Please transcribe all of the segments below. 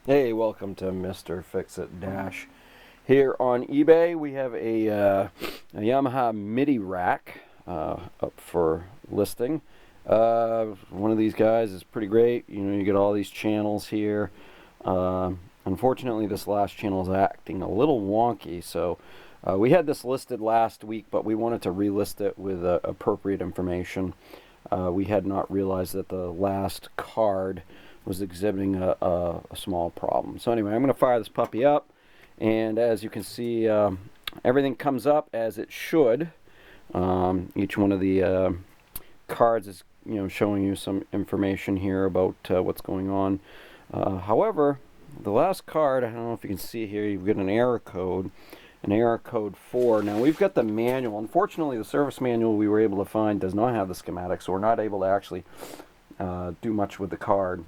Hey, welcome to Mr. Fix-It Dash. Here on eBay, we have a Yamaha Midi rack up for listing. One of these guys is pretty great. You know, you get all these channels here. Unfortunately, this last channel is acting a little wonky, so we had this listed last week, but we wanted to relist it with appropriate information. We had not realized that the last card was exhibiting a small problem. So anyway, I'm going to fire this puppy up, and as you can see, everything comes up as it should. Each one of the cards is showing you some information here about what's going on. However, the last card, I don't know if you can see here, you've got an error code 4. Now we've got the manual. Unfortunately, the service manual we were able to find does not have the schematics, so we're not able to actually do much with the card.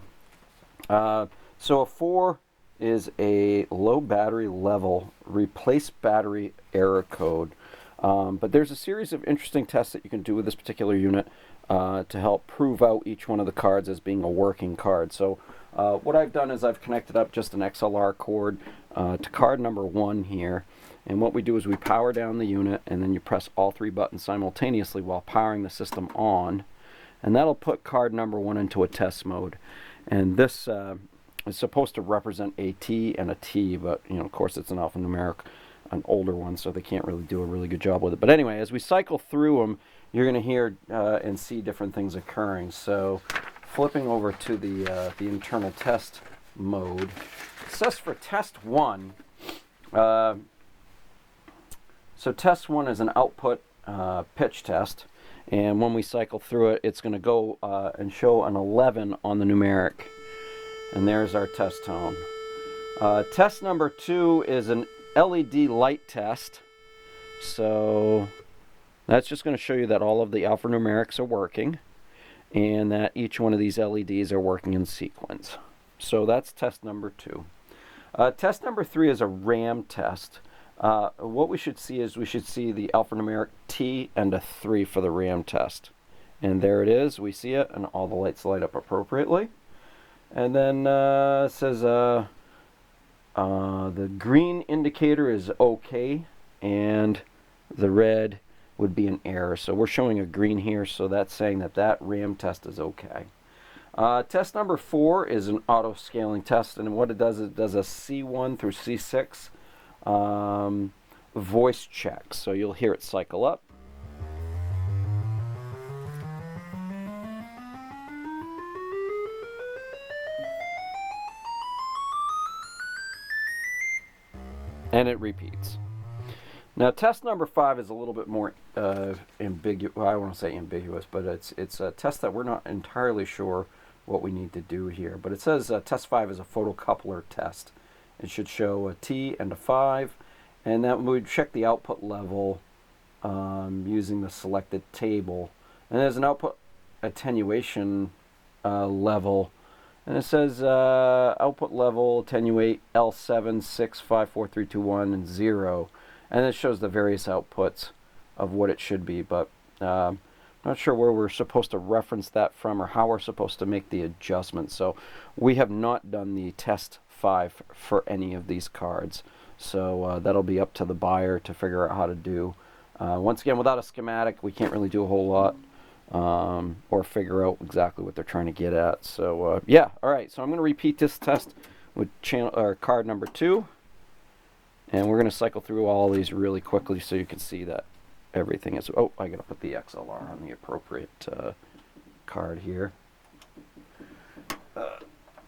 So a 4 is a low battery level, replace battery error code. But there's a series of interesting tests that you can do with this particular unit to help prove out each one of the cards as being a working card. So what I've done is I've connected up just an XLR cord to card number 1 here. And what we do is we power down the unit, and then you press all 3 buttons simultaneously while powering the system on. And that'll put card number 1 into a test mode. And this is supposed to represent a T and a T, but of course it's an alphanumeric, an older one, so they can't really do a really good job with it. But anyway, as we cycle through them, you're going to hear and see different things occurring. So flipping over to the internal test mode, it says for test 1, so test 1 is an output pitch test, and when we cycle through it, it's going to go and show an 11 on the numeric. And there's our test tone. Test number 2 is an LED light test. So that's just going to show you that all of the alphanumerics are working and that each one of these LEDs are working in sequence. So that's test number 2. Test number 3 is a RAM test. What we should see is we should see the alphanumeric T and a 3 for the RAM test. And there it is. We see it, and all the lights light up appropriately. And then it says the green indicator is okay, and the red would be an error. So we're showing a green here, so that's saying that that RAM test is okay. Test number 4 is an auto scaling test, and what it does is it does a C1 through C6 voice check. So you'll hear it cycle up. And it repeats. Now, test number 5 is a little bit more ambiguous. Well, I won't say ambiguous, but it's a test that we're not entirely sure what we need to do here. But it says test 5 is a photocoupler test. It should show a T and a 5, and that would check the output level using the selected table. And there's an output attenuation level. And it says output level attenuate L7, 6, 5, 4, 3, 2, 1, and 0. And it shows the various outputs of what it should be. But I'm not sure where we're supposed to reference that from or how we're supposed to make the adjustment. So we have not done the test 5 for any of these cards. So that'll be up to the buyer to figure out how to do. Once again, without a schematic, we can't really do a whole lot. Or figure out exactly what they're trying to get at. So yeah, all right. So I'm going to repeat this test with card number 2, and we're going to cycle through all these really quickly so you can see that everything is. Oh, I got to put the XLR on the appropriate card here.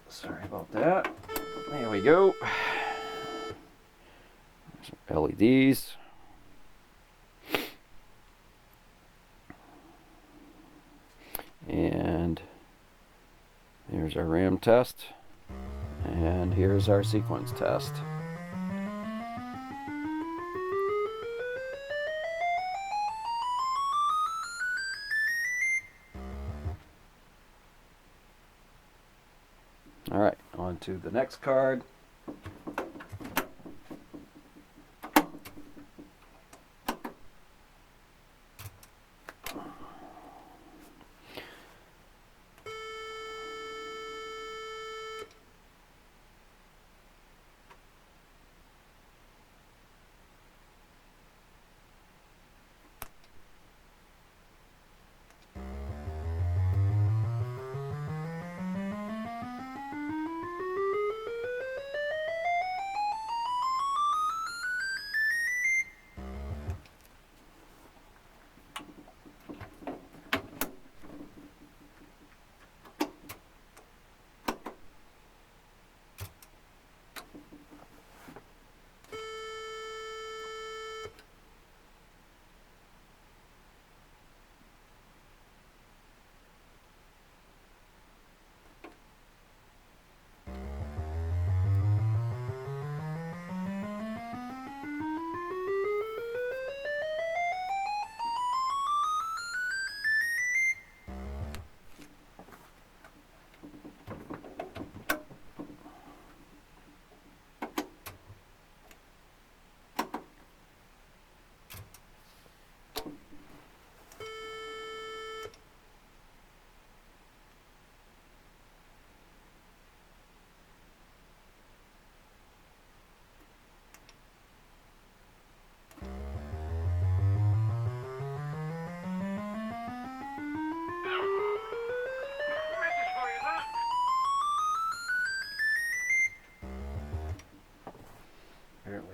Sorry about that. There we go. Some LEDs. And here's our RAM test, and here's our sequence test. All right, on to the next card.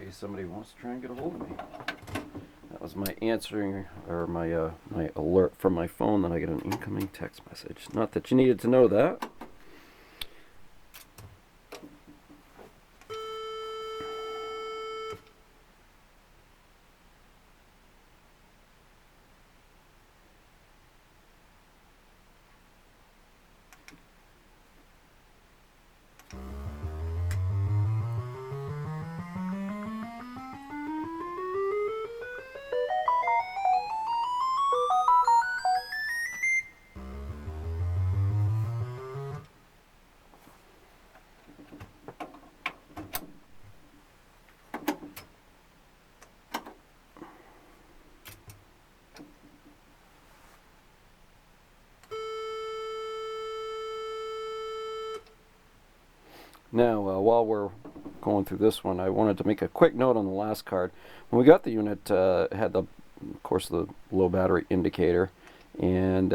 way somebody wants to try and get a hold of me. That was my answering, or my my alert from my phone that I get an incoming text message. Not that you needed to know that. Now, while we're going through this one, I wanted to make a quick note on the last card. When we got the unit, it had, of course, the low battery indicator, and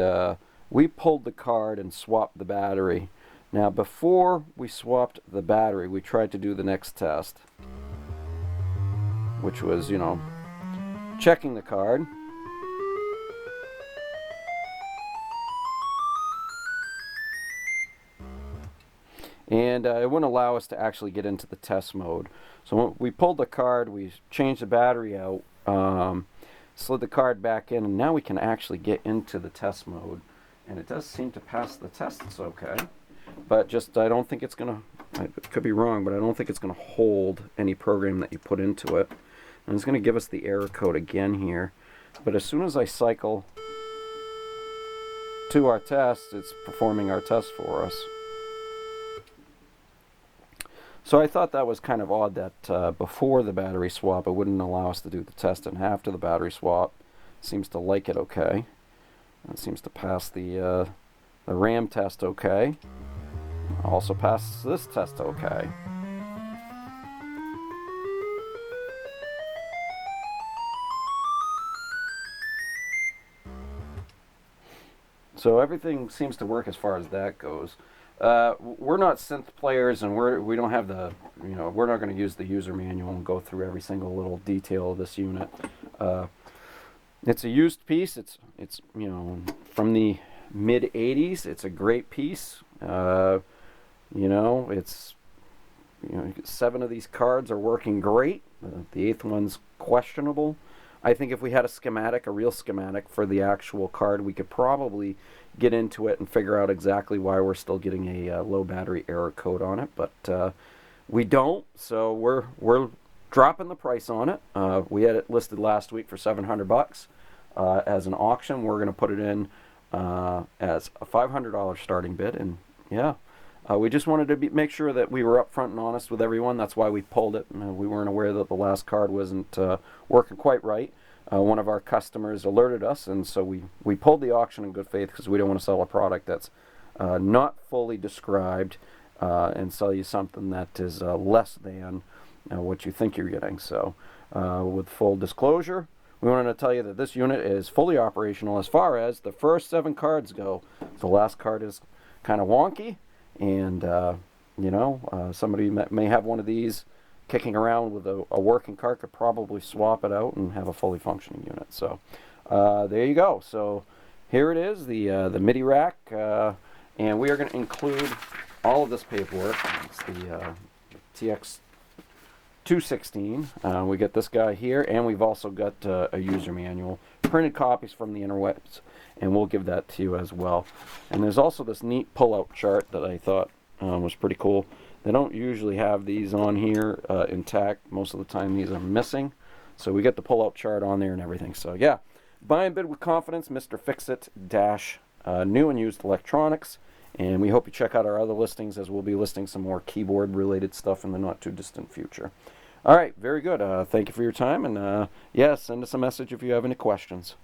we pulled the card and swapped the battery. Now, before we swapped the battery, we tried to do the next test, which was, you know, checking the card. And it wouldn't allow us to actually get into the test mode. So when we pulled the card, we changed the battery out, slid the card back in, and now we can actually get into the test mode. And it does seem to pass the test, it's okay. But just, I don't think it's going to, I could be wrong, but I don't think it's going to hold any program that you put into it. And it's going to give us the error code again here. But as soon as I cycle to our test, it's performing our test for us. So I thought that was kind of odd that before the battery swap it wouldn't allow us to do the test, and after the battery swap it seems to like it okay. It seems to pass the RAM test okay. Also passes this test okay. So everything seems to work as far as that goes. We're not synth players, and we don't have the, you know, we're not going to use the user manual and go through every single little detail of this unit. It's a used piece. It's you know, from the mid '80s. It's a great piece. You know, it's, you know, 7 of these cards are working great. The 8th one's questionable. I think if we had a schematic, a real schematic for the actual card, we could probably get into it and figure out exactly why we're still getting a low battery error code on it. But we don't, so we're dropping the price on it. We had it listed last week for $700 as an auction. We're going to put it in as a $500 starting bid, and yeah. We just wanted to make sure that we were upfront and honest with everyone. That's why we pulled it. We weren't aware that the last card wasn't working quite right. One of our customers alerted us, and so we pulled the auction in good faith because we don't want to sell a product that's not fully described and sell you something that is less than what you think you're getting. So with full disclosure, we wanted to tell you that this unit is fully operational as far as the first 7 cards go. The last card is kind of wonky. And, you know, somebody may have one of these kicking around with a working cart, could probably swap it out and have a fully functioning unit. So there you go. So here it is, the Midi rack. And we are going to include all of this paperwork. It's the TX216. We get this guy here, and we've also got a user manual, printed copies from the interwebs. And we'll give that to you as well. And there's also this neat pull-out chart that I thought was pretty cool. They don't usually have these on here intact. Most of the time these are missing. So we get the pull-out chart on there and everything. So yeah, buy and bid with confidence, Mr. Fixit new and used electronics. And we hope you check out our other listings, as we'll be listing some more keyboard-related stuff in the not-too-distant future. All right, very good. Thank you for your time. And yeah, send us a message if you have any questions.